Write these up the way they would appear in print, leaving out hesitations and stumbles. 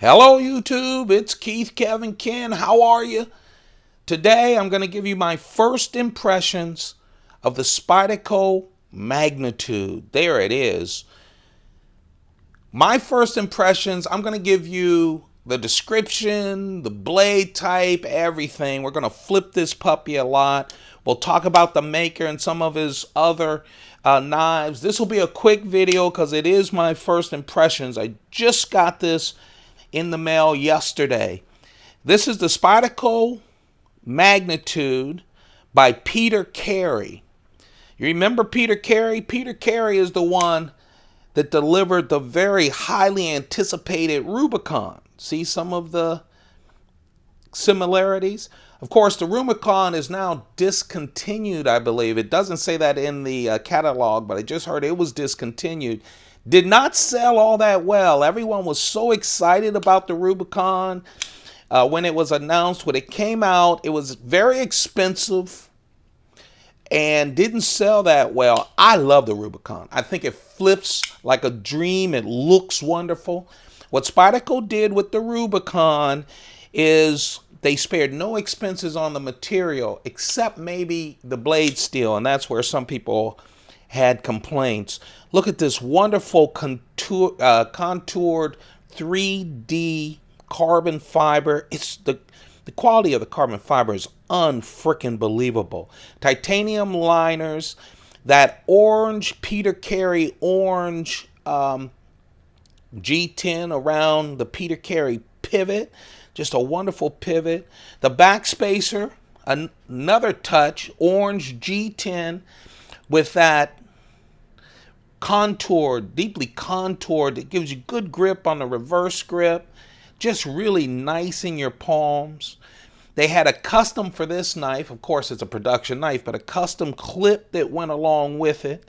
Hello YouTube, it's Keith, Kevin, Ken. How are you? Today I'm going to give you my first impressions of the Spyderco Magnitude. There it is. My first impressions, I'm going to give you the description, the blade type, everything. We're going to flip this puppy a lot. We'll talk about the maker and some of his other knives. This will be a quick video because it is my first impressions. I just got this in the mail yesterday. This is the Spyderco Magnitude by Peter Carey. You remember Peter Carey? Peter Carey is the one that delivered the very highly anticipated Rubicon. See some of the similarities? Of course, the Rubicon is now discontinued, I believe. It doesn't say that in the catalog, but I just heard it was discontinued. Did not sell all that well. Everyone was so excited about the Rubicon when it was announced. When it came out, it was very expensive and didn't sell that well. I love the Rubicon. I think it flips like a dream. It looks wonderful. What Spyderco did with the Rubicon is they spared no expenses on the material except maybe the blade steel, and that's where some people had complaints. Look at this wonderful contoured 3D carbon fiber. It's the quality of the carbon fiber is unfreaking believable. Titanium liners, that orange Peter Carey orange G10 around the Peter Carey pivot, just a wonderful pivot. The back spacer, another touch, orange G10 with that contoured, deeply contoured. It gives you good grip on the reverse grip. Just really nice in your palms. They had a custom for this knife. Of course, it's a production knife, but a custom clip that went along with it.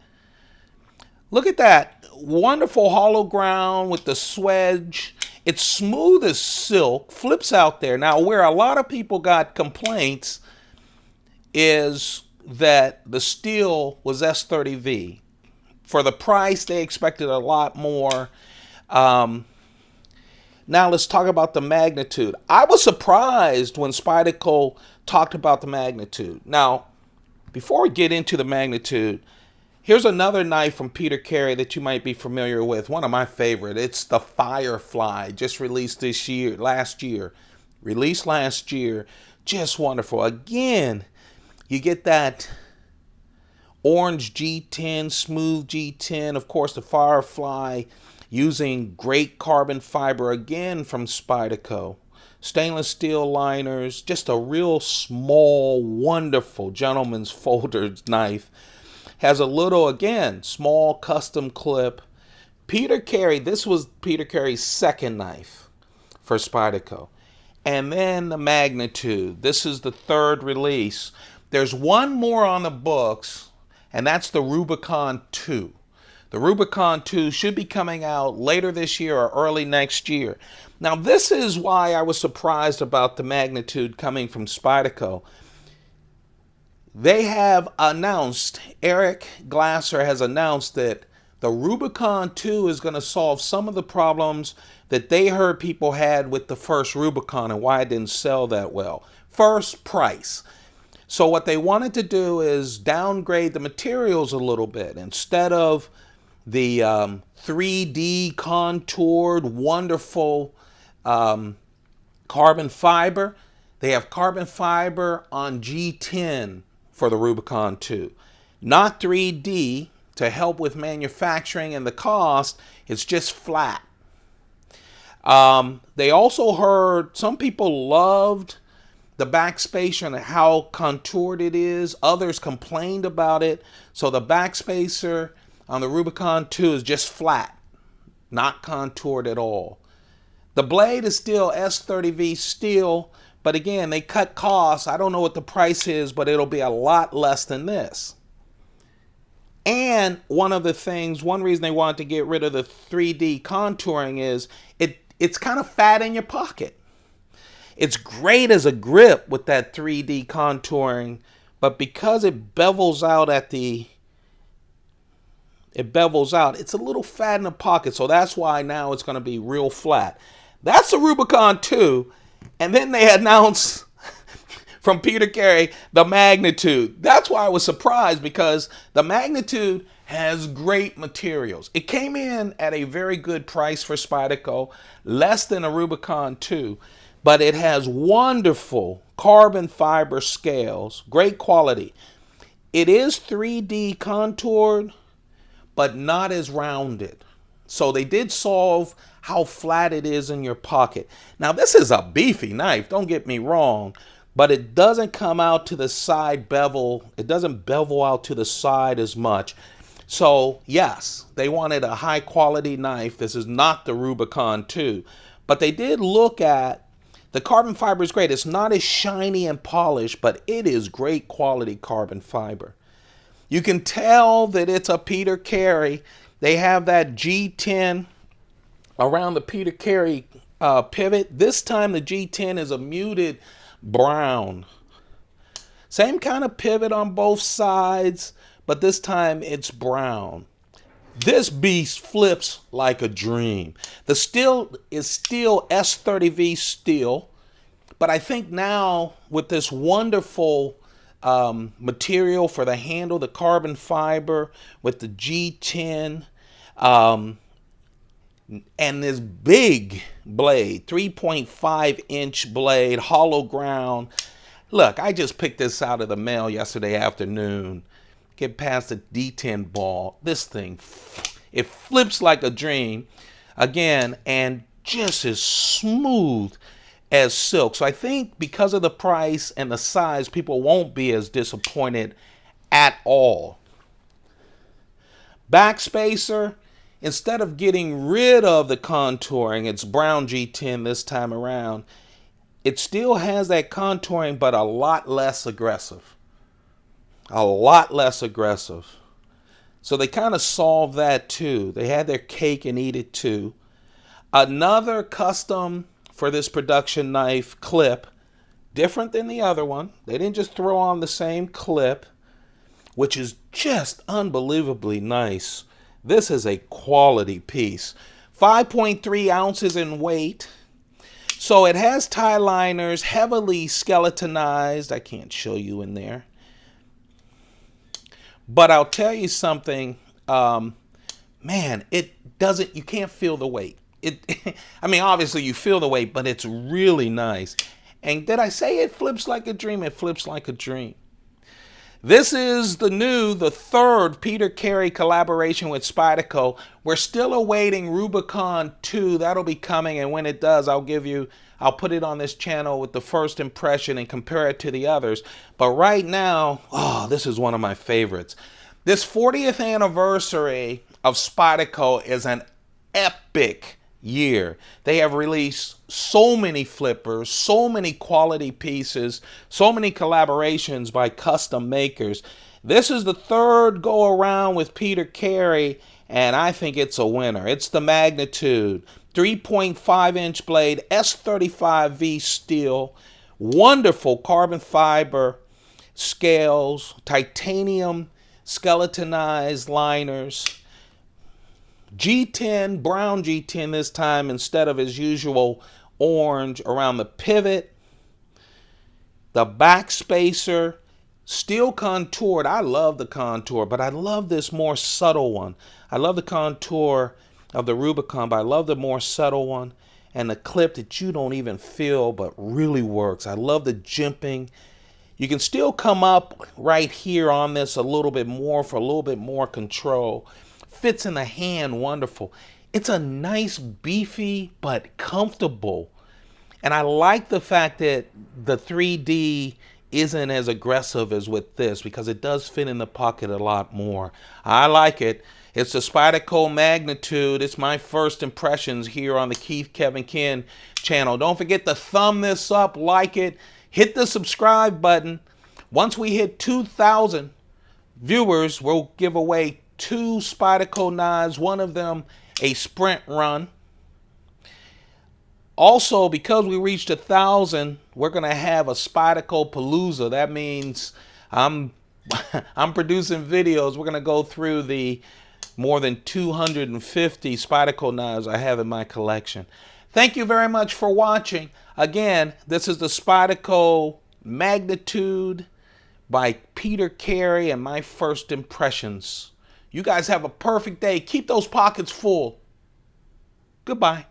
Look at that wonderful hollow ground with the swedge. It's smooth as silk, flips out there. Now, where a lot of people got complaints is that the steel was S30V. For the price, they expected a lot more. Now let's talk about the Magnitude. I was surprised when Spyderco talked about the Magnitude. Now, before we get into the Magnitude, here's another knife from Peter Carey that you might be familiar with. One of my favorite. It's the Firefly, just released last year. Released last year. Just wonderful. Again, you get that orange G10, smooth G10. Of course, the Firefly using great carbon fiber again from Spyderco. Stainless steel liners. Just a real small, wonderful gentleman's folder knife. Has a little, again, small custom clip. Peter Carey, this was Peter Carey's second knife for Spyderco. And then the Magnitude. This is the third release. There's one more on the books, and that's the Rubicon II. The Rubicon II should be coming out later this year or early next year. Now, this is why I was surprised about the Magnitude coming from Spyderco. They have announced, Eric Glasser has announced that the Rubicon II is going to solve some of the problems that they heard people had with the first Rubicon and why it didn't sell that well. First, price. So what they wanted to do is downgrade the materials a little bit. Instead of the 3D contoured, wonderful carbon fiber, they have carbon fiber on G10 for the Rubicon II. Not 3D to help with manufacturing and the cost. It's just flat. They also heard some people loved the backspacer and how contoured it is. Others complained about it. So the backspacer on the Rubicon II is just flat, not contoured at all. The blade is still S30V steel, but again, they cut costs. I don't know what the price is, but it'll be a lot less than this. And one reason they wanted to get rid of the 3D contouring is it's kind of fat in your pocket. It's great as a grip with that 3D contouring, but because it bevels out it's a little fat in the pocket, so that's why now it's going to be real flat. That's the Rubicon II. And then they announced from Peter Carey the Magnitude. That's why I was surprised, because the Magnitude has great materials. It came in at a very good price for Spyderco, less than a Rubicon II, but it has wonderful carbon fiber scales, great quality. It is 3D contoured, but not as rounded. So they did solve how flat it is in your pocket. Now, this is a beefy knife, don't get me wrong, but it doesn't come out to the side bevel. It doesn't bevel out to the side as much. So, yes, they wanted a high quality knife. This is not the Rubicon II, but they did look at the carbon fiber is great. It's not as shiny and polished, but it is great quality carbon fiber. You can tell that it's a Peter Carey. They have that G10 around the Peter Carey pivot. This time the G10 is a muted brown. Same kind of pivot on both sides, but this time it's brown. This beast flips like a dream. The steel is still S30V steel, but I think now with this wonderful material for the handle, the carbon fiber with the G10, and this big blade, 3.5-inch blade, hollow ground. Look, I just picked this out of the mail yesterday afternoon. Get past the D10 ball. This thing, it flips like a dream. Again, and just as smooth as silk. So I think because of the price and the size, people won't be as disappointed at all. Backspacer, instead of getting rid of the contouring, it's brown G10 this time around. It still has that contouring, but a lot less aggressive. A lot less aggressive. So they kind of solved that too. They had their cake and eat it too. Another custom for this production knife clip, different than the other one. They didn't just throw on the same clip, which is just unbelievably nice. This is a quality piece. 5.3 ounces in weight. So it has tie liners, heavily skeletonized. I can't show you in there. But I'll tell you something, man, it doesn't, you can't feel the weight. I mean, obviously you feel the weight, but it's really nice. And did I say it flips like a dream? It flips like a dream. This is the third Peter Carey collaboration with Spyderco. We're still awaiting Rubicon II. That'll be coming, and when it does, I'll put it on this channel with the first impression and compare it to the others. But right now, oh, this is one of my favorites. This 40th anniversary of Spyderco is an epic year. They have released so many flippers, so many quality pieces, so many collaborations by custom makers. This is the third go around with Peter Carey, and I think it's a winner. It's the Magnitude, 3.5-inch blade, S35V steel, wonderful carbon fiber scales, titanium skeletonized liners, G10, brown G10 this time instead of his usual orange around the pivot. The backspacer, still contoured. I love the contour, but I love this more subtle one. I love the contour of the Rubicon, but I love the more subtle one. And the clip that you don't even feel, but really works. I love the jimping. You can still come up right here on this a little bit more for a little bit more control. Fits in the hand wonderful. It's a nice, beefy, but comfortable. And I like the fact that the 3D isn't as aggressive as with this, because it does fit in the pocket a lot more. I like it. It's the Spyderco Magnitude. It's my first impressions here on the Keith Kevin Ken channel. Don't forget to thumb this up, like it, hit the subscribe button. Once we hit 2,000 viewers, we'll give away 2 Spyderco knives, one of them a sprint run. Also, because we reached 1,000, we're going to have a Spyderco Palooza. That means I'm producing videos. We're going to go through the more than 250 Spyderco knives I have in my collection. Thank you very much for watching. Again, this is the Spyderco Magnitude by Peter Carey and my first impressions. You guys have a perfect day. Keep those pockets full. Goodbye.